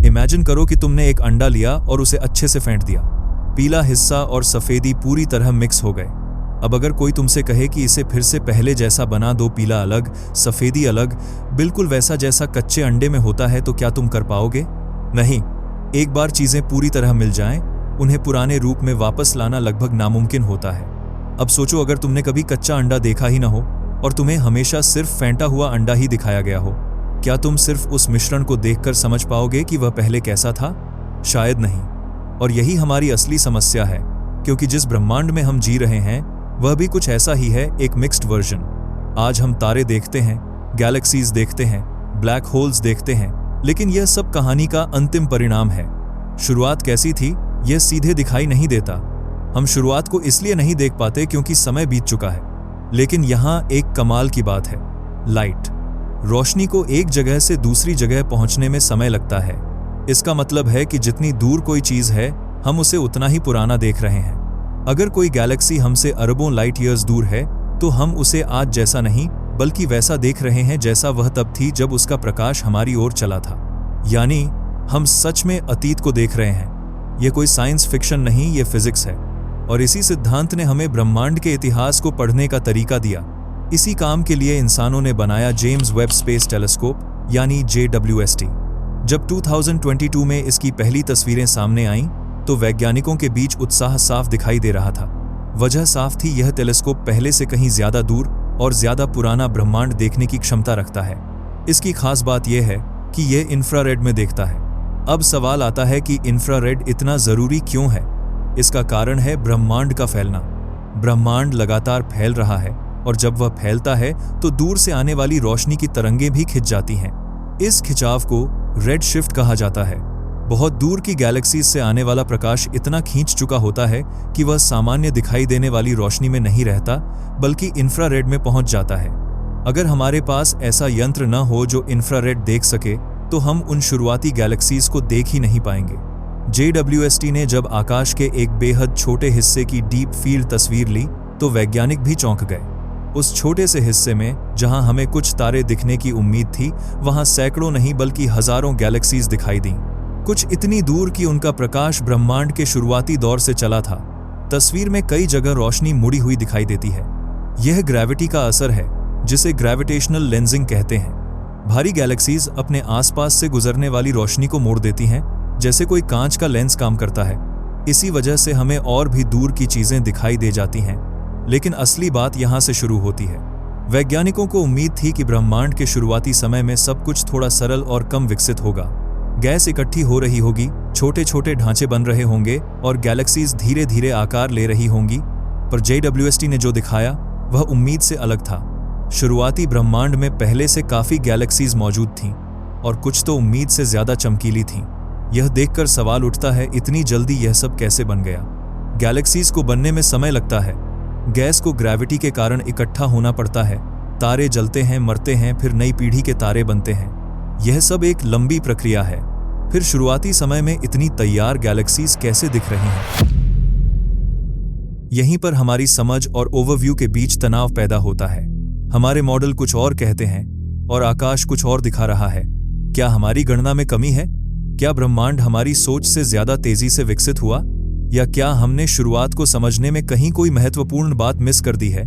Imagine करो कि तुमने एक अंडा लिया और उसे अच्छे से फेंट दिया। पीला हिस्सा और सफेदी पूरी तरह मिक्स हो गए। अब अगर कोई तुमसे कहे कि इसे फिर से पहले जैसा बना दो, पीला अलग सफेदी अलग, बिल्कुल वैसा जैसा कच्चे अंडे में होता है, तो क्या तुम कर पाओगे? नहीं। एक बार चीजें पूरी तरह मिल जाएं, उन्हें पुराने रूप में वापस लाना लगभग नामुमकिन होता है। अब सोचो, अगर तुमने कभी कच्चा अंडा देखा ही ना हो और तुम्हें हमेशा सिर्फ फेंटा हुआ अंडा ही दिखाया गया हो, क्या तुम सिर्फ उस मिश्रण को देखकर समझ पाओगे कि वह पहले कैसा था? शायद नहीं। और यही हमारी असली समस्या है, क्योंकि जिस ब्रह्मांड में हम जी रहे हैं वह भी कुछ ऐसा ही है, एक मिक्स्ड वर्जन। आज हम तारे देखते हैं, गैलेक्सीज देखते हैं, ब्लैक होल्स देखते हैं, लेकिन यह सब कहानी का अंतिम परिणाम है। शुरुआत कैसी थी, यह सीधे दिखाई नहीं देता। हम शुरुआत को इसलिए नहीं देख पाते क्योंकि समय बीत चुका है। लेकिन यहाँ एक कमाल की बात है, लाइट। रोशनी को एक जगह से दूसरी जगह पहुंचने में समय लगता है। इसका मतलब है कि जितनी दूर कोई चीज है, हम उसे उतना ही पुराना देख रहे हैं। अगर कोई गैलेक्सी हमसे अरबों लाइट ईयर्स दूर है, तो हम उसे आज जैसा नहीं बल्कि वैसा देख रहे हैं जैसा वह तब थी जब उसका प्रकाश हमारी ओर चला था। यानी हम सच में अतीत को देख रहे हैं। यह कोई साइंस फिक्शन नहीं, यह फिजिक्स है। और इसी सिद्धांत ने हमें ब्रह्मांड के इतिहास को पढ़ने का तरीका दिया। इसी काम के लिए इंसानों ने बनाया जेम्स वेब स्पेस टेलीस्कोप यानी JWST। जब 2022 में इसकी पहली तस्वीरें सामने आईं, तो वैज्ञानिकों के बीच उत्साह साफ दिखाई दे रहा था। वजह साफ थी, यह टेलीस्कोप पहले से कहीं ज्यादा दूर और ज्यादा पुराना ब्रह्मांड देखने की क्षमता रखता है। इसकी खास बात यह है कि यह इंफ्रारेड में देखता है। अब सवाल आता है कि इंफ्रारेड इतना जरूरी क्यों है? इसका कारण है ब्रह्मांड का फैलना। ब्रह्मांड लगातार फैल रहा है, और जब वह फैलता है तो दूर से आने वाली रोशनी की तरंगें भी खिंच जाती हैं। इस खिंचाव को रेड शिफ्ट कहा जाता है। बहुत दूर की गैलेक्सीज से आने वाला प्रकाश इतना खींच चुका होता है कि वह सामान्य दिखाई देने वाली रोशनी में नहीं रहता, बल्कि इंफ्रारेड में पहुंच जाता है। अगर हमारे पास ऐसा यंत्र न हो जो इंफ्रारेड देख सके, तो हम उन शुरुआती गैलेक्सीज को देख ही नहीं पाएंगे। JWST ने जब आकाश के एक बेहद छोटे हिस्से की डीप फील्ड तस्वीर ली, तो वैज्ञानिक भी चौंक गए। उस छोटे से हिस्से में जहां हमें कुछ तारे दिखने की उम्मीद थी, वहां सैकड़ों नहीं बल्कि हजारों गैलेक्सीज दिखाई दी। कुछ इतनी दूर कि उनका प्रकाश ब्रह्मांड के शुरुआती दौर से चला था। तस्वीर में कई जगह रोशनी मुड़ी हुई दिखाई देती है। यह ग्रेविटी का असर है, जिसे ग्रेविटेशनल लेंसिंग कहते हैं। भारी गैलेक्सीज अपने आसपास से गुजरने वाली रोशनी को मोड़ देती हैं, जैसे कोई कांच का लेंस काम करता है। इसी वजह से हमें और भी दूर की चीजें दिखाई दे जाती हैं। लेकिन असली बात यहां से शुरू होती है। वैज्ञानिकों को उम्मीद थी कि ब्रह्मांड के शुरुआती समय में सब कुछ थोड़ा सरल और कम विकसित होगा। गैस इकट्ठी हो रही होगी, छोटे छोटे ढांचे बन रहे होंगे और गैलेक्सीज धीरे धीरे आकार ले रही होंगी। पर JWST ने जो दिखाया वह उम्मीद से अलग था। शुरुआती ब्रह्मांड में पहले से काफी गैलेक्सीज मौजूद थीं, और कुछ तो उम्मीद से ज्यादा चमकीली थीं। यह देखकर सवाल उठता है, इतनी जल्दी यह सब कैसे बन गया? गैलेक्सीज को बनने में समय लगता है। गैस को ग्रेविटी के कारण इकट्ठा होना पड़ता है। तारे जलते हैं, मरते हैं, फिर नई पीढ़ी के तारे बनते हैं। यह सब एक लंबी प्रक्रिया है। फिर शुरुआती समय में इतनी तैयार गैलेक्सीज कैसे दिख रही हैं? यहीं पर हमारी समझ और ओवरव्यू के बीच तनाव पैदा होता है। हमारे मॉडल कुछ और कहते हैं और आकाश कुछ और दिखा रहा है। क्या हमारी गणना में कमी है? क्या ब्रह्मांड हमारी सोच से ज्यादा तेजी से विकसित हुआ? या क्या हमने शुरुआत को समझने में कहीं कोई महत्वपूर्ण बात मिस कर दी है?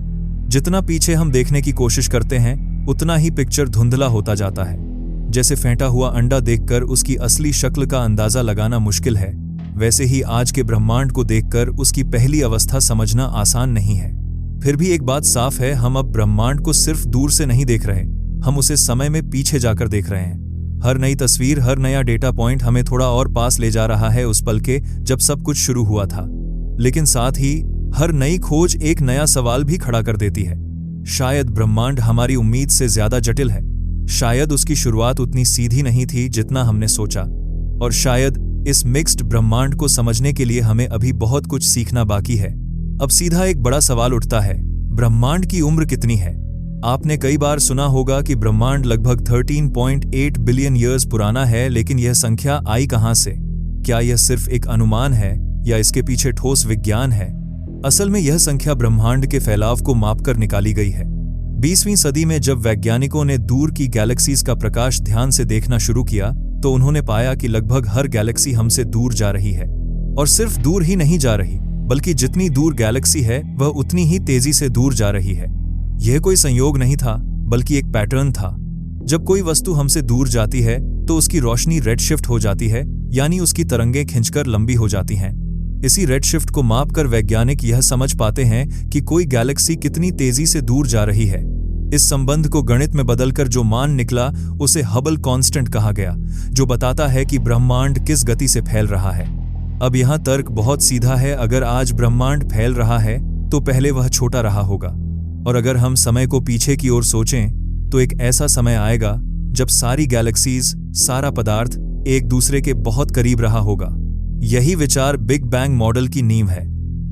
जितना पीछे हम देखने की कोशिश करते हैं, उतना ही पिक्चर धुंधला होता जाता है। जैसे फेंटा हुआ अंडा देखकर उसकी असली शक्ल का अंदाजा लगाना मुश्किल है, वैसे ही आज के ब्रह्मांड को देखकर उसकी पहली अवस्था समझना आसान नहीं है। फिर भी एक बात साफ है, हम अब ब्रह्मांड को सिर्फ दूर से नहीं देख रहे, हम उसे समय में पीछे जाकर देख रहे हैं। हर नई तस्वीर, हर नया डेटा पॉइंट हमें थोड़ा और पास ले जा रहा है उस पल के जब सब कुछ शुरू हुआ था। लेकिन साथ ही हर नई खोज एक नया सवाल भी खड़ा कर देती है। शायद ब्रह्मांड हमारी उम्मीद से ज्यादा जटिल है। शायद उसकी शुरुआत उतनी सीधी नहीं थी जितना हमने सोचा। और शायद इस मिक्स्ड ब्रह्मांड को समझने के लिए हमें अभी बहुत कुछ सीखना बाकी है। अब सीधा एक बड़ा सवाल उठता है, ब्रह्मांड की उम्र कितनी है? आपने कई बार सुना होगा कि ब्रह्मांड लगभग 13.8 बिलियन ईयर्स पुराना है, लेकिन यह संख्या आई कहां से? क्या यह सिर्फ एक अनुमान है या इसके पीछे ठोस विज्ञान है? असल में यह संख्या ब्रह्मांड के फैलाव को मापकर निकाली गई है। 20वीं सदी में जब वैज्ञानिकों ने दूर की गैलेक्सीज का प्रकाश ध्यान से देखना शुरू किया, तो तो उन्होंने पाया कि लगभग हर गैलेक्सी हमसे दूर जा रही है। और सिर्फ दूर ही नहीं जा रही, बल्कि जितनी दूर गैलेक्सी है वह उतनी ही तेजी से दूर जा रही है। यह कोई संयोग नहीं था, बल्कि एक पैटर्न था। जब कोई वस्तु हमसे दूर जाती है तो उसकी रोशनी रेडशिफ्ट हो जाती है, यानी उसकी तरंगें खिंचकर लंबी हो जाती हैं। इसी रेडशिफ्ट को मापकर वैज्ञानिक यह समझ पाते हैं कि कोई गैलेक्सी कितनी तेजी से दूर जा रही है। इस संबंध को गणित में बदलकर जो मान निकला उसे हबल कांस्टेंट कहा गया, जो बताता है कि ब्रह्मांड किस गति से फैल रहा है। अब यहाँ तर्क बहुत सीधा है। अगर आज ब्रह्मांड फैल रहा है तो पहले वह छोटा रहा होगा, और अगर हम समय को पीछे की ओर सोचें तो एक ऐसा समय आएगा जब सारी गैलेक्सीज, सारा पदार्थ एक दूसरे के बहुत करीब रहा होगा। यही विचार बिग बैंग मॉडल की नींव है।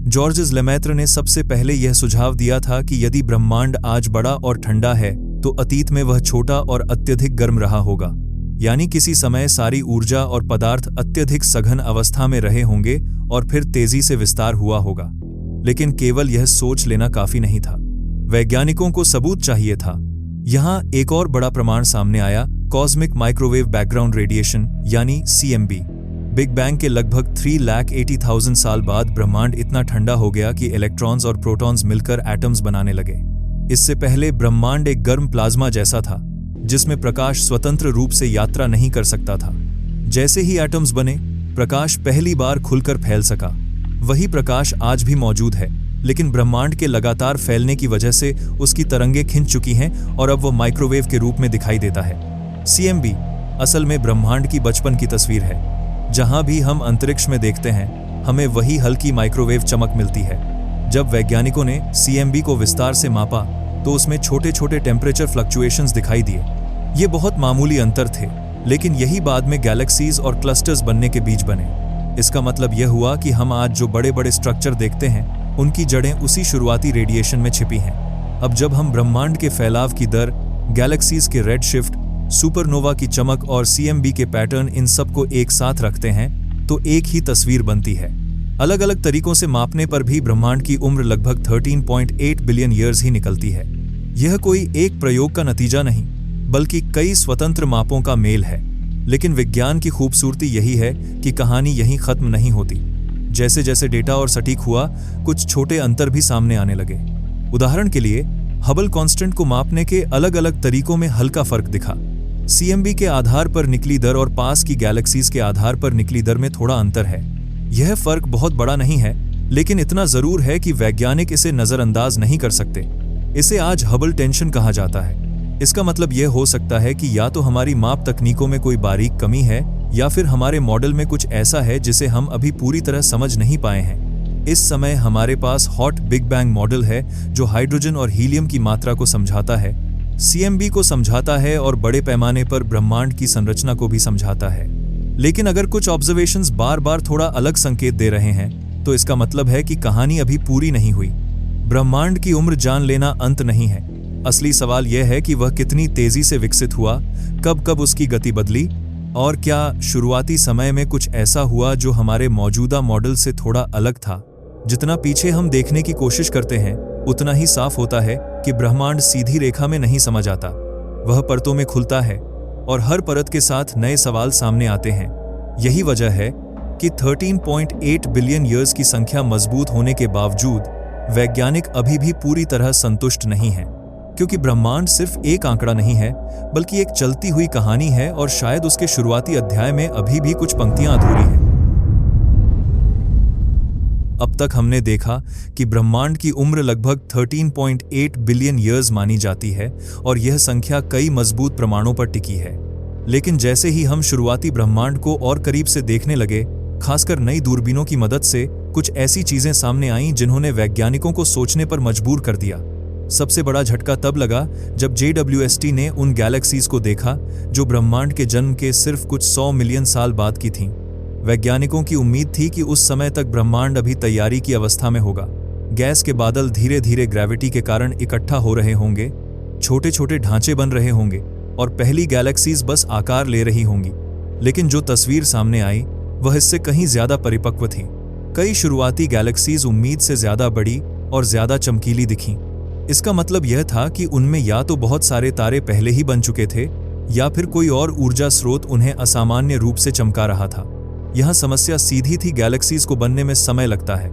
जॉर्जेस लेमैत्र ने सबसे पहले यह सुझाव दिया था कि यदि ब्रह्मांड आज बड़ा और ठंडा है तो अतीत में वह छोटा और अत्यधिक गर्म रहा होगा, यानी किसी समय सारी ऊर्जा और पदार्थ अत्यधिक सघन अवस्था में रहे होंगे और फिर तेजी से विस्तार हुआ होगा। लेकिन केवल यह सोच लेना काफी नहीं था, वैज्ञानिकों को सबूत चाहिए था। यहाँ एक और बड़ा प्रमाण सामने आया, कॉस्मिक माइक्रोवेव बैकग्राउंड रेडिएशन यानी CMB। बिग बैंग के लगभग 3,80,000 साल बाद ब्रह्मांड इतना ठंडा हो गया कि इलेक्ट्रॉन्स और प्रोटॉन्स मिलकर एटम्स बनाने लगे। इससे पहले ब्रह्मांड एक गर्म प्लाज्मा जैसा था, जिसमें प्रकाश स्वतंत्र रूप से यात्रा नहीं कर सकता था। जैसे ही एटम्स बने, प्रकाश पहली बार खुलकर फैल सका। वही प्रकाश आज भी मौजूद है, लेकिन ब्रह्मांड के लगातार फैलने की वजह से उसकी तरंगें खिंच चुकी हैं और अब वो माइक्रोवेव के रूप में दिखाई देता है। CMB असल में ब्रह्मांड की बचपन की तस्वीर है। जहां भी हम अंतरिक्ष में देखते हैं, हमें वही हल्की माइक्रोवेव चमक मिलती है। जब वैज्ञानिकों ने CMB को विस्तार से मापा तो उसमें छोटे छोटे टेम्परेचर फ्लक्चुएशंस दिखाई दिए। ये बहुत मामूली अंतर थे, लेकिन यही बाद में गैलेक्सीज और क्लस्टर्स बनने के बीज बने। इसका मतलब यह हुआ कि हम आज जो बड़े बड़े स्ट्रक्चर देखते हैं, उनकी जड़ें उसी शुरुआती रेडिएशन में छिपी हैं। अब जब हम ब्रह्मांड के फैलाव की दर, गैलेक्सीज के रेड शिफ्ट, सुपरनोवा की चमक और CMB के पैटर्न, इन सब को एक साथ रखते हैं तो एक ही तस्वीर बनती है। अलग अलग तरीकों से मापने पर भी ब्रह्मांड की उम्र लगभग 13.8 बिलियन ईयर्स ही निकलती है। यह कोई एक प्रयोग का नतीजा नहीं, बल्कि कई स्वतंत्र मापों का मेल है। लेकिन विज्ञान की खूबसूरती यही है कि कहानी यहीं खत्म नहीं होती। जैसे जैसे डेटा और सटीक हुआ, कुछ छोटे अंतर भी सामने आने लगे। उदाहरण के लिए, हबल कांस्टेंट को मापने के अलग अलग तरीकों में हल्का फर्क दिखा। CMB के आधार पर निकली दर और पास की गैलेक्सीज के आधार पर निकली दर में थोड़ा अंतर है। यह फर्क बहुत बड़ा नहीं है, लेकिन इतना जरूर है कि वैज्ञानिक इसे नजरअंदाज नहीं कर सकते। इसे आज हबल टेंशन कहा जाता है। इसका मतलब यह हो सकता है कि या तो हमारी माप तकनीकों में कोई बारीक कमी है, या फिर हमारे मॉडल में कुछ ऐसा है जिसे हम अभी पूरी तरह समझ नहीं पाए हैं। इस समय हमारे पास हॉट बिग बैंग मॉडल है, जो हाइड्रोजन और हीलियम की मात्रा को समझाता है, CMB को समझाता है और बड़े पैमाने पर ब्रह्मांड की संरचना को भी समझाता है। लेकिन अगर कुछ ऑब्जर्वेशंस बार बार थोड़ा अलग संकेत दे रहे हैं, तो इसका मतलब है कि कहानी अभी पूरी नहीं हुई। ब्रह्मांड की उम्र जान लेना अंत नहीं है। असली सवाल यह है कि वह कितनी तेजी से विकसित हुआ, कब कब उसकी गति बदली, और क्या शुरुआती समय में कुछ ऐसा हुआ जो हमारे मौजूदा मॉडल से थोड़ा अलग था। जितना पीछे हम देखने की कोशिश करते हैं, उतना ही साफ होता है कि ब्रह्मांड सीधी रेखा में नहीं समझ आता। वह परतों में खुलता है और हर परत के साथ नए सवाल सामने आते हैं। यही वजह है कि 13.8 बिलियन ईयर्स की संख्या मजबूत होने के बावजूद वैज्ञानिक अभी भी पूरी तरह संतुष्ट नहीं हैं, क्योंकि ब्रह्मांड सिर्फ एक आंकड़ा नहीं है, बल्कि एक चलती हुई कहानी है और शायद उसके शुरुआती अध्याय में अभी भी कुछ पंक्तियां अधूरी हैं। अब तक हमने देखा कि ब्रह्मांड की उम्र लगभग 13.8 बिलियन ईयर्स मानी जाती है और यह संख्या कई मजबूत प्रमाणों पर टिकी है। लेकिन जैसे ही हम शुरुआती ब्रह्मांड को और करीब से देखने लगे, खासकर नई दूरबीनों की मदद से, कुछ ऐसी चीजें सामने आईं जिन्होंने वैज्ञानिकों को सोचने पर मजबूर कर दिया। सबसे बड़ा झटका तब लगा जब JWST ने उन गैलेक्सीज को देखा जो ब्रह्मांड के जन्म के सिर्फ कुछ 100 मिलियन साल बाद की थीं। वैज्ञानिकों की उम्मीद थी कि उस समय तक ब्रह्मांड अभी तैयारी की अवस्था में होगा। गैस के बादल धीरे धीरे ग्रेविटी के कारण इकट्ठा हो रहे होंगे, छोटे छोटे ढांचे बन रहे होंगे और पहली गैलेक्सीज बस आकार ले रही होंगी। लेकिन जो तस्वीर सामने आई वह इससे कहीं ज्यादा परिपक्व थी। कई शुरुआती गैलेक्सीज उम्मीद से ज्यादा बड़ी और ज्यादा चमकीली दिखीं। इसका मतलब यह था कि उनमें या तो बहुत सारे तारे पहले ही बन चुके थे, या फिर कोई और ऊर्जा स्रोत उन्हें असामान्य रूप से चमका रहा था। यह समस्या सीधी थी, गैलेक्सीज को बनने में समय लगता है।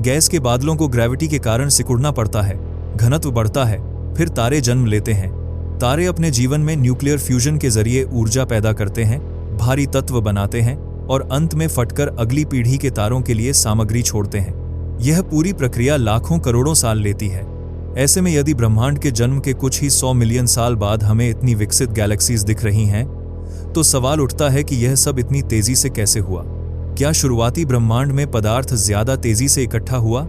गैस के बादलों को ग्रेविटी के कारण सिकुड़ना पड़ता है, घनत्व बढ़ता है, फिर तारे जन्म लेते हैं। तारे अपने जीवन में न्यूक्लियर फ्यूजन के जरिए ऊर्जा पैदा करते हैं, भारी तत्व बनाते हैं और अंत में फटकर अगली पीढ़ी के तारों के लिए सामग्री छोड़ते हैं। यह पूरी प्रक्रिया लाखों करोड़ों साल लेती है। ऐसे में यदि ब्रह्मांड के जन्म के कुछ ही 100 मिलियन साल बाद हमें इतनी विकसित गैलेक्सीज दिख रही हैं, तो सवाल उठता है कि यह सब इतनी तेजी से कैसे हुआ? क्या शुरुआती ब्रह्मांड में पदार्थ ज्यादा तेजी से इकट्ठा हुआ?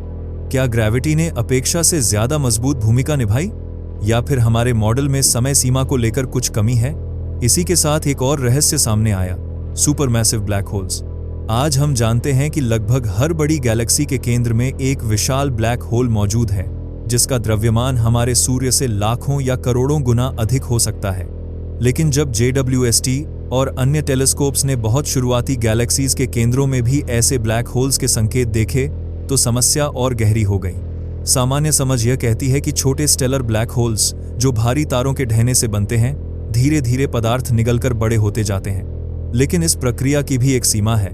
क्या ग्रेविटी ने अपेक्षा से ज्यादा मजबूत भूमिका निभाई? या फिर हमारे मॉडल में समय सीमा को लेकर कुछ कमी है? इसी के साथ एक और रहस्य सामने आया, सुपरमैसिव ब्लैक होल्स। आज हम जानते हैं कि लगभग हर बड़ी गैलेक्सी के केंद्र में एक विशाल ब्लैक होल मौजूद है, जिसका द्रव्यमान हमारे सूर्य से लाखों या करोड़ों गुना अधिक हो सकता है। लेकिन जब JWST और अन्य टेलीस्कोप्स ने बहुत शुरुआती गैलेक्सीज के केंद्रों में भी ऐसे ब्लैक होल्स के संकेत देखे, तो समस्या और गहरी हो गई। सामान्य समझ यह कहती है कि छोटे स्टेलर ब्लैक होल्स, जो भारी तारों के ढहने से बनते हैं, धीरे धीरे पदार्थ निगलकर बड़े होते जाते हैं। लेकिन इस प्रक्रिया की भी एक सीमा है।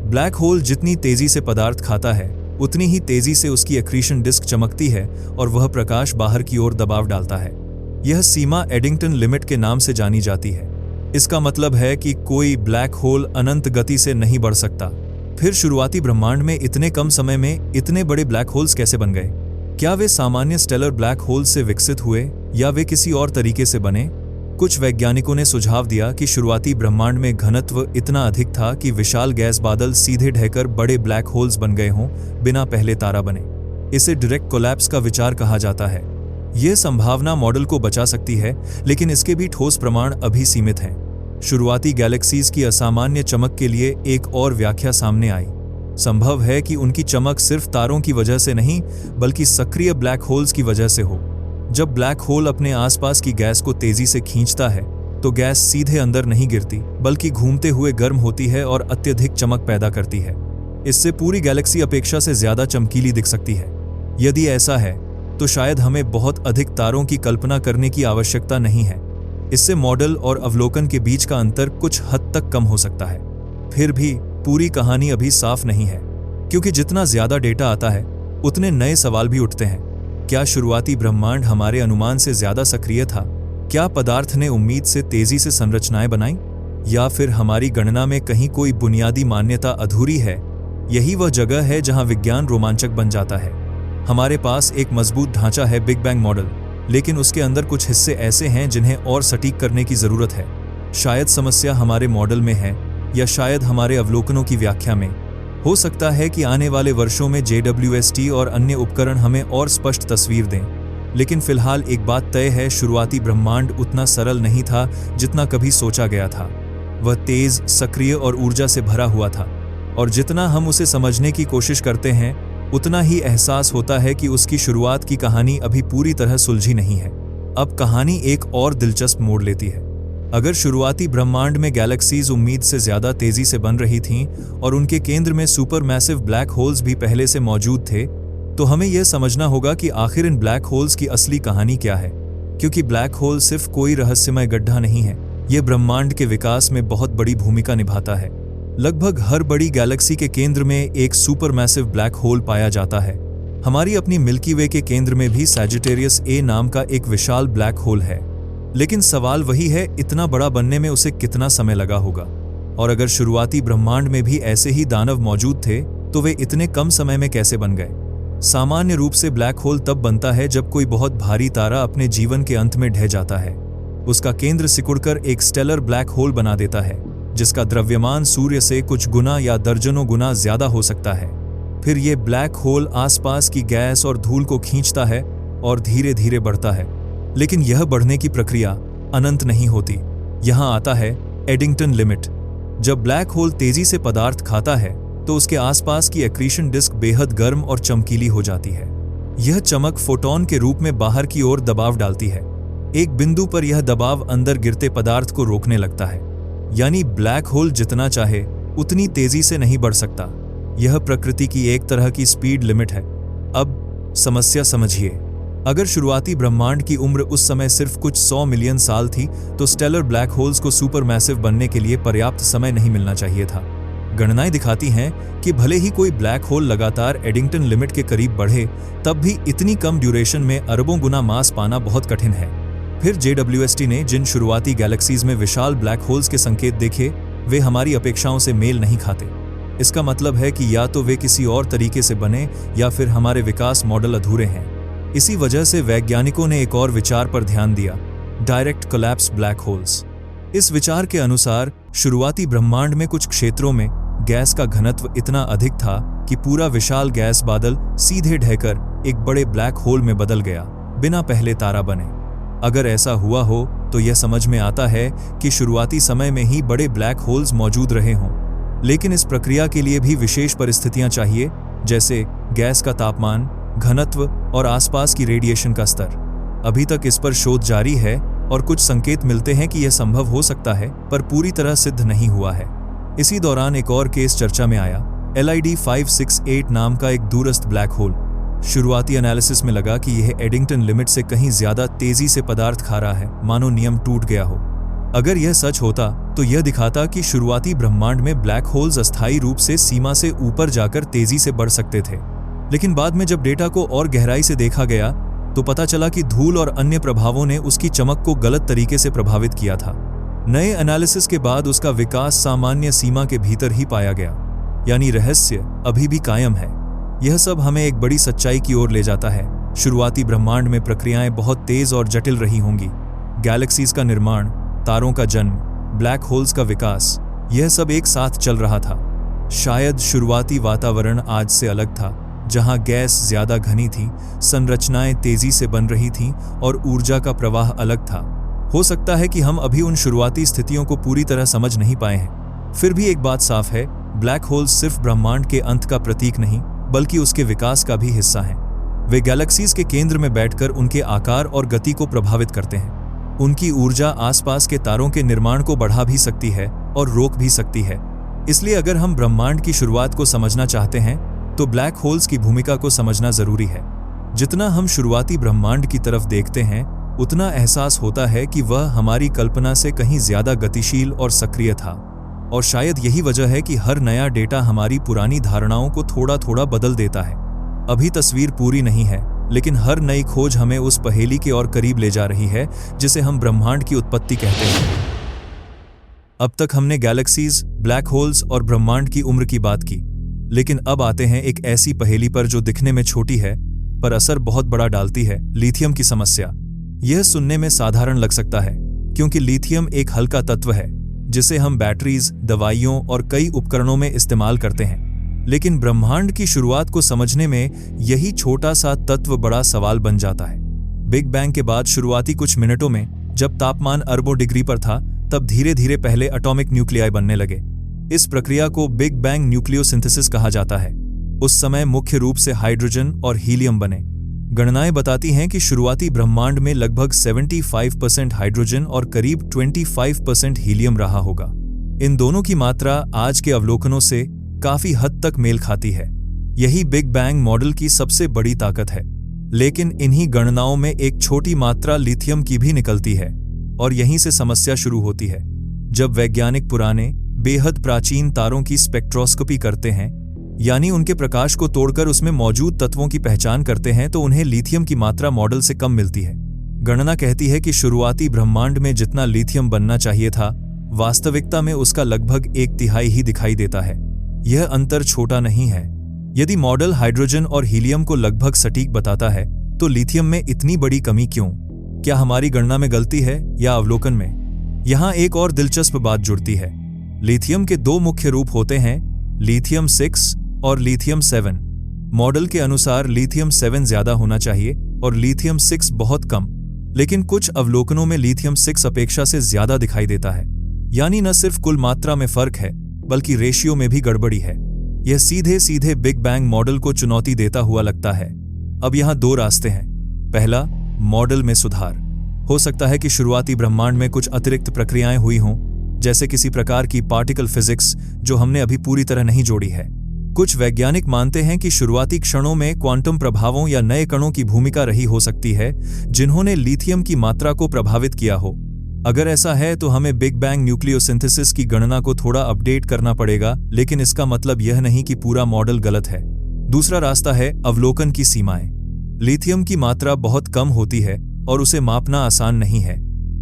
ब्लैक होल जितनी तेजी से पदार्थ खाता है, उतनी ही तेजी से उसकी एक्रीशन डिस्क चमकती है और वह प्रकाश बाहर की ओर दबाव डालता है। यह सीमा एडिंगटन लिमिट के नाम से जानी जाती है। इसका मतलब है कि कोई ब्लैक होल अनंत गति से नहीं बढ़ सकता। फिर शुरुआती ब्रह्मांड में इतने कम समय में इतने बड़े ब्लैक होल्स कैसे बन गए? क्या वे सामान्य स्टेलर ब्लैक होल से विकसित हुए या वे किसी और तरीके से बने? कुछ वैज्ञानिकों ने सुझाव दिया कि शुरुआती ब्रह्मांड में घनत्व इतना अधिक था कि विशाल गैस बादल सीधे ढहकर बड़े ब्लैक होल्स बन गए हों, बिना पहले तारा बने। इसे डायरेक्ट कोलैप्स का विचार कहा जाता है। यह संभावना मॉडल को बचा सकती है, लेकिन इसके भी ठोस प्रमाण अभी सीमित हैं। शुरुआती गैलेक्सीज की असामान्य चमक के लिए एक और व्याख्या सामने आई। संभव है कि उनकी चमक सिर्फ तारों की वजह से नहीं, बल्कि सक्रिय ब्लैक होल्स की वजह से हो। जब ब्लैक होल अपने आसपास की गैस को तेजी से खींचता है, तो गैस सीधे अंदर नहीं गिरती, बल्कि घूमते हुए गर्म होती है और अत्यधिक चमक पैदा करती है। इससे पूरी गैलेक्सी अपेक्षा से ज्यादा चमकीली दिख सकती है। यदि ऐसा है, तो शायद हमें बहुत अधिक तारों की कल्पना करने की आवश्यकता नहीं है। इससे मॉडल और अवलोकन के बीच का अंतर कुछ हद तक कम हो सकता है। फिर भी पूरी कहानी अभी साफ नहीं है, क्योंकि जितना ज्यादा डेटा आता है, उतने नए सवाल भी उठते हैं। क्या शुरुआती ब्रह्मांड हमारे अनुमान से ज्यादा सक्रिय था? क्या पदार्थ ने उम्मीद से तेजी से संरचनाएं बनाई? या फिर हमारी गणना में कहीं कोई बुनियादी मान्यता अधूरी है? यही वह जगह है जहां विज्ञान रोमांचक बन जाता है। हमारे पास एक मजबूत ढांचा है, बिग बैंग मॉडल, लेकिन उसके अंदर कुछ हिस्से ऐसे हैं जिन्हें और सटीक करने की जरूरत है। शायद समस्या हमारे मॉडल में है, या शायद हमारे अवलोकनों की व्याख्या में। हो सकता है कि आने वाले वर्षों में JWST और अन्य उपकरण हमें और स्पष्ट तस्वीर दें। लेकिन फिलहाल एक बात तय है, शुरुआती ब्रह्मांड उतना सरल नहीं था जितना कभी सोचा गया था। वह तेज, सक्रिय और ऊर्जा से भरा हुआ था, और जितना हम उसे समझने की कोशिश करते हैं, उतना ही एहसास होता है कि उसकी शुरुआत की कहानी अभी पूरी तरह सुलझी नहीं है। अब कहानी एक और दिलचस्प मोड़ लेती है। अगर शुरुआती ब्रह्मांड में गैलेक्सीज उम्मीद से ज्यादा तेजी से बन रही थीं और उनके केंद्र में सुपरमैसिव ब्लैक होल्स भी पहले से मौजूद थे, तो हमें यह समझना होगा कि आखिर इन ब्लैक होल्स की असली कहानी क्या है। क्योंकि ब्लैक होल सिर्फ कोई रहस्यमय गड्ढा नहीं है, यह ब्रह्मांड के विकास में बहुत बड़ी भूमिका निभाता है। लगभग हर बड़ी गैलेक्सी के केंद्र में एक सुपरमैसिव ब्लैक होल पाया जाता है। हमारी अपनी मिल्की वे के केंद्र में भी सैजिटेरियस ए नाम का एक विशाल ब्लैक होल है। लेकिन सवाल वही है, इतना बड़ा बनने में उसे कितना समय लगा होगा? और अगर शुरुआती ब्रह्मांड में भी ऐसे ही दानव मौजूद थे, तो वे इतने कम समय में कैसे बन गए? सामान्य रूप से ब्लैक होल तब बनता है जब कोई बहुत भारी तारा अपने जीवन के अंत में ढह जाता है। उसका केंद्र सिकुड़कर एक स्टेलर ब्लैक होल बना देता है, जिसका द्रव्यमान सूर्य से कुछ गुना या दर्जनों गुना ज्यादा हो सकता है। फिर ये ब्लैक होल आसपास की गैस और धूल को खींचता है और धीरे धीरे बढ़ता है। लेकिन यह बढ़ने की प्रक्रिया अनंत नहीं होती। यहाँ आता है एडिंगटन लिमिट। जब ब्लैक होल तेजी से पदार्थ खाता है, तो उसके आसपास की एक्रीशन डिस्क बेहद गर्म और चमकीली हो जाती है। यह चमक फोटॉन के रूप में बाहर की ओर दबाव डालती है। एक बिंदु पर यह दबाव अंदर गिरते पदार्थ को रोकने लगता है। यानी ब्लैक होल जितना चाहे उतनी तेजी से नहीं बढ़ सकता। यह प्रकृति की एक तरह की स्पीड लिमिट है। अब समस्या समझिए। अगर शुरुआती ब्रह्मांड की उम्र उस समय सिर्फ कुछ 100 मिलियन साल थी तो स्टेलर ब्लैक होल्स को सुपरमैसिव बनने के लिए पर्याप्त समय नहीं मिलना चाहिए था। गणनाएं दिखाती हैं कि भले ही कोई ब्लैक होल लगातार एडिंगटन लिमिट के करीब बढ़े, तब भी इतनी कम ड्यूरेशन में अरबों गुना मास पाना बहुत कठिन है। फिर JWST ने जिन शुरुआती गैलेक्सीज में विशाल ब्लैक होल्स के संकेत देखे, वे हमारी अपेक्षाओं से मेल नहीं खाते। इसका मतलब है कि या तो वे किसी और तरीके से बने या फिर हमारे विकास मॉडल अधूरे हैं। इसी वजह से वैज्ञानिकों ने एक और विचार पर ध्यान दिया, डायरेक्ट कोलैप्स ब्लैक होल्स। इस विचार के अनुसार शुरुआती ब्रह्मांड में कुछ क्षेत्रों में गैस का घनत्व इतना अधिक था कि पूरा विशाल गैस बादल सीधे ढहकर एक बड़े ब्लैक होल में बदल गया, बिना पहले तारा बने। अगर ऐसा हुआ हो तो यह समझ में आता है कि शुरुआती समय में ही बड़े ब्लैक होल्स मौजूद रहे हों। लेकिन इस प्रक्रिया के लिए भी विशेष परिस्थितियां चाहिए, जैसे गैस का तापमान, घनत्व और आसपास की रेडिएशन का स्तर। अभी तक इस पर शोध जारी है और कुछ संकेत मिलते हैं कि यह संभव हो सकता है, पर पूरी तरह सिद्ध नहीं हुआ है। इसी दौरान एक और केस चर्चा में आया, LID 568 नाम का एक दूरस्थ ब्लैक होल। शुरुआती एनालिसिस में लगा कि यह एडिंगटन लिमिट से कहीं ज्यादा तेजी से पदार्थ खा रहा है, मानो नियम टूट गया हो। अगर यह सच होता तो यह दिखाता कि शुरुआती ब्रह्मांड में ब्लैक होल्स अस्थायी रूप से सीमा से ऊपर जाकर तेजी से बढ़ सकते थे। लेकिन बाद में जब डेटा को और गहराई से देखा गया तो पता चला कि धूल और अन्य प्रभावों ने उसकी चमक को गलत तरीके से प्रभावित किया था। नए एनालिसिस के बाद उसका विकास सामान्य सीमा के भीतर ही पाया गया, यानी रहस्य अभी भी कायम है। यह सब हमें एक बड़ी सच्चाई की ओर ले जाता है। शुरुआती ब्रह्मांड में प्रक्रियाएं बहुत तेज और जटिल रही होंगी। गैलेक्सीज का निर्माण, तारों का जन्म, ब्लैक होल्स का विकास, यह सब एक साथ चल रहा था। शायद शुरुआती वातावरण आज से अलग था, जहां गैस ज्यादा घनी थी, संरचनाएं तेजी से बन रही थीं और ऊर्जा का प्रवाह अलग था। हो सकता है कि हम अभी उन शुरुआती स्थितियों को पूरी तरह समझ नहीं पाए हैं। फिर भी एक बात साफ है, ब्लैक होल्स सिर्फ ब्रह्मांड के अंत का प्रतीक नहीं, बल्कि उसके विकास का भी हिस्सा हैं। वे गैलेक्सीज के केंद्र में बैठकर उनके आकार और गति को प्रभावित करते हैं। उनकी ऊर्जा आसपास के तारों के निर्माण को बढ़ा भी सकती है और रोक भी सकती है। इसलिए अगर हम ब्रह्मांड की शुरुआत को समझना चाहते हैं तो ब्लैक होल्स की भूमिका को समझना जरूरी है। जितना हम शुरुआती ब्रह्मांड की तरफ देखते हैं, उतना एहसास होता है कि वह हमारी कल्पना से कहीं ज्यादा गतिशील और सक्रिय था। और शायद यही वजह है कि हर नया डेटा हमारी पुरानी धारणाओं को थोड़ा थोड़ा बदल देता है। अभी तस्वीर पूरी नहीं है, लेकिन हर नई खोज हमें उस पहेली के और करीब ले जा रही है जिसे हम ब्रह्मांड की उत्पत्ति कहते हैं। अब तक हमने गैलेक्सीज, ब्लैक होल्स और ब्रह्मांड की उम्र की बात की, लेकिन अब आते हैं एक ऐसी पहेली पर जो दिखने में छोटी है पर असर बहुत बड़ा डालती है, लिथियम की समस्या। यह सुनने में साधारण लग सकता है, क्योंकि लिथियम एक हल्का तत्व है जिसे हम बैटरीज, दवाइयों और कई उपकरणों में इस्तेमाल करते हैं। लेकिन ब्रह्मांड की शुरुआत को समझने में यही छोटा सा तत्व बड़ा सवाल बन जाता है। बिग बैंग के बाद शुरुआती कुछ मिनटों में जब तापमान अरबों डिग्री पर था, तब धीरे धीरे पहले एटॉमिक न्यूक्लियाई बनने लगे। इस प्रक्रिया को बिग बैंग न्यूक्लियोसिंथेसिस कहा जाता है। उस समय मुख्य रूप से हाइड्रोजन और हीलियम बने। गणनाएं बताती हैं कि शुरुआती ब्रह्मांड में लगभग 75% हाइड्रोजन और करीब 25% हीलियम रहा होगा। इन दोनों की मात्रा आज के अवलोकनों से काफी हद तक मेल खाती है। यही बिग बैंग मॉडल की सबसे बड़ी ताकत है। लेकिन इन्हीं गणनाओं में एक छोटी मात्रा लिथियम की भी निकलती है और यहीं से समस्या शुरू होती है। जब वैज्ञानिक पुराने, बेहद प्राचीन तारों की स्पेक्ट्रोस्कोपी करते हैं, यानी उनके प्रकाश को तोड़कर उसमें मौजूद तत्वों की पहचान करते हैं, तो उन्हें लिथियम की मात्रा मॉडल से कम मिलती है। गणना कहती है कि शुरुआती ब्रह्मांड में जितना लिथियम बनना चाहिए था, वास्तविकता में उसका लगभग 1/3 ही दिखाई देता है। यह अंतर छोटा नहीं है। यदि मॉडल हाइड्रोजन और हीलियम को लगभग सटीक बताता है, तो लिथियम में इतनी बड़ी कमी क्यों? क्या हमारी गणना में गलती है या अवलोकन में? यहाँ एक और दिलचस्प बात जुड़ती है। लिथियम के दो मुख्य रूप होते हैं, लिथियम 6 और लिथियम 7। मॉडल के अनुसार लिथियम 7 ज्यादा होना चाहिए और लिथियम 6 बहुत कम, लेकिन कुछ अवलोकनों में लिथियम 6 अपेक्षा से ज्यादा दिखाई देता है। यानी न सिर्फ कुल मात्रा में फर्क है, बल्कि रेशियो में भी गड़बड़ी है। यह सीधे सीधे बिग बैंग मॉडल को चुनौती देता हुआ लगता है। अब यहाँ दो रास्ते हैं। पहला, मॉडल में सुधार। हो सकता है कि शुरुआती ब्रह्मांड में कुछ अतिरिक्त प्रक्रियाएं हुई हों, जैसे किसी प्रकार की पार्टिकल फिजिक्स जो हमने अभी पूरी तरह नहीं जोड़ी है। कुछ वैज्ञानिक मानते हैं कि शुरुआती क्षणों में क्वांटम प्रभावों या नए कणों की भूमिका रही हो सकती है जिन्होंने लिथियम की मात्रा को प्रभावित किया हो। अगर ऐसा है तो हमें बिग बैंग न्यूक्लियोसिंथेसिस की गणना को थोड़ा अपडेट करना पड़ेगा, लेकिन इसका मतलब यह नहीं कि पूरा मॉडल गलत है। दूसरा रास्ता है अवलोकन की सीमाएं। लिथियम की मात्रा बहुत कम होती है और उसे मापना आसान नहीं है।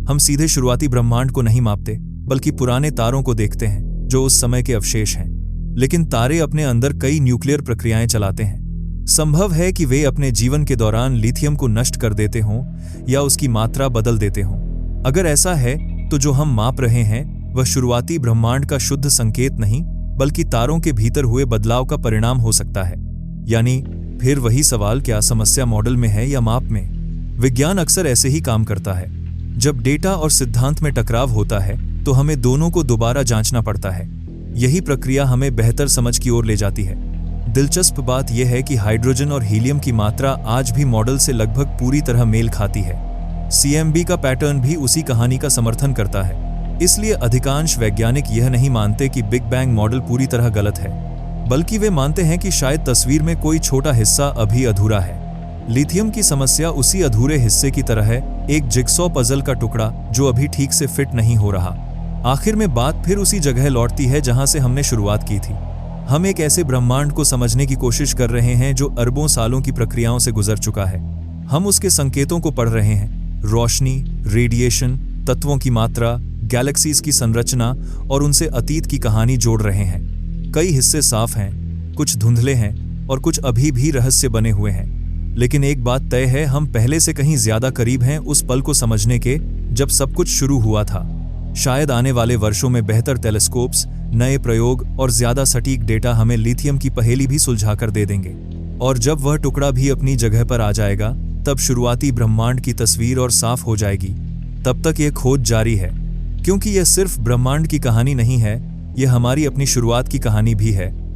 हम सीधे शुरुआती ब्रह्मांड को नहीं मापते, बल्कि पुराने तारों को देखते हैं जो उस समय के अवशेष हैं। लेकिन तारे अपने अंदर कई न्यूक्लियर प्रक्रियाएं चलाते हैं। संभव है कि वे अपने जीवन के दौरान लिथियम को नष्ट कर देते हों या उसकी मात्रा बदल देते हों। अगर ऐसा है तो जो हम माप रहे हैं वह शुरुआती ब्रह्मांड का शुद्ध संकेत नहीं, बल्कि तारों के भीतर हुए बदलाव का परिणाम हो सकता है। यानी फिर वही सवाल, क्या समस्या मॉडल में है या माप में? विज्ञान अक्सर ऐसे ही काम करता है। जब डेटा और सिद्धांत में टकराव होता है तो हमें दोनों को दोबारा जांचना पड़ता है। यही प्रक्रिया हमें बेहतर समझ की ओर ले जाती है। दिलचस्प बात यह है कि हाइड्रोजन और हीलियम की मात्रा आज भी मॉडल से लगभग पूरी तरह मेल खाती है। CMB का पैटर्न भी उसी कहानी का समर्थन करता है। इसलिए अधिकांश वैज्ञानिक यह नहीं मानते कि बिग बैंग मॉडल पूरी तरह गलत है, बल्कि वे मानते हैं कि शायद तस्वीर में कोई छोटा हिस्सा अभी अधूरा है। लिथियम की समस्या उसी अधूरे हिस्से की तरह है, एक जिगसॉ पजल का टुकड़ा जो अभी ठीक से फिट नहीं हो रहा। आखिर में बात फिर उसी जगह लौटती है जहां से हमने शुरुआत की थी। हम एक ऐसे ब्रह्मांड को समझने की कोशिश कर रहे हैं जो अरबों सालों की प्रक्रियाओं से गुजर चुका है। हम उसके संकेतों को पढ़ रहे हैं, रोशनी, रेडिएशन, तत्वों की मात्रा, गैलेक्सीज की संरचना और उनसे अतीत की कहानी जोड़ रहे हैं। कई हिस्से साफ हैं, कुछ धुंधले हैं और कुछ अभी भी रहस्य बने हुए हैं। लेकिन एक बात तय है, हम पहले से कहीं ज्यादा करीब हैं उस पल को समझने के जब सब कुछ शुरू हुआ था। शायद आने वाले वर्षों में बेहतर टेलीस्कोप्स, नए प्रयोग और ज्यादा सटीक डेटा हमें लिथियम की पहेली भी सुलझाकर दे देंगे। और जब वह टुकड़ा भी अपनी जगह पर आ जाएगा, तब शुरुआती ब्रह्मांड की तस्वीर और साफ हो जाएगी। तब तक यह खोज जारी है, क्योंकि यह सिर्फ ब्रह्मांड की कहानी नहीं है, यह हमारी अपनी शुरुआत की कहानी भी है।